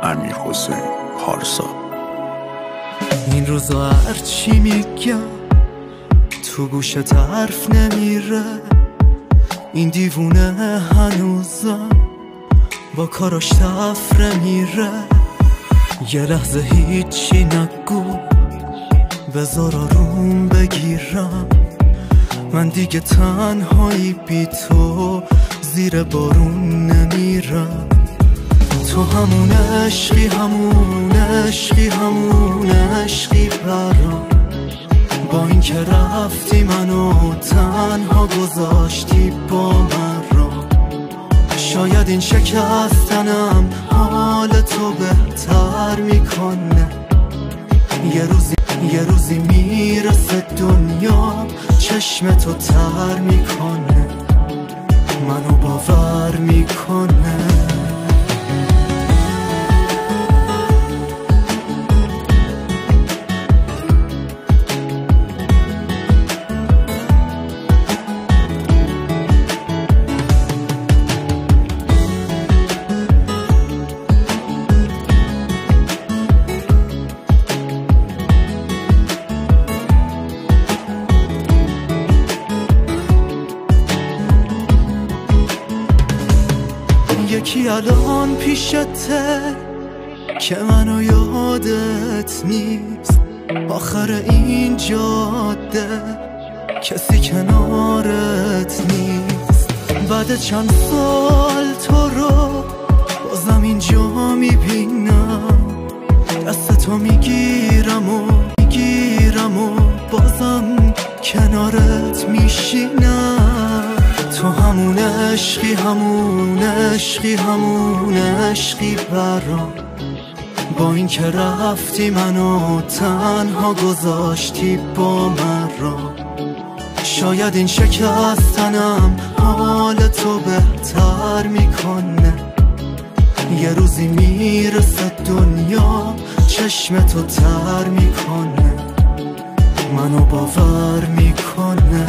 امیرحسین پارسا. این روزا هرچی میگم تو گوشت حرف نمیره، این دیوونه هنوزم با کاراش تفره میره. یه لحظه هیچی نگو بذار آروم بگیرم، من دیگه تنهایی بی تو زیر بارون نمیرم. تو همون عشقی همون عشقی همون عشقی برام، با این که رفتی منو تنها گذاشتی با من را. شاید این شکستنم حال تو بهتر میکنه، یه روزی میرسه دنیا چشم تو تر میکنه، منو باور میکنه. یکی الان پیشته که منو یادت نیست، آخر این جاده کسی کنارت نیست. بعد چند سال تو رو بازم اینجا میبینم، دست تو میگیرم و بازم کنارت میشینم. تو همون عشقی همون عشقی همون عشقی برام، با این که رفتی منو تنها گذاشتی با من را. شاید این شکستنم حال تو بهتر میکنه، یه روزی میرسه دنیا چشم تو تر میکنه، منو باور میکنه.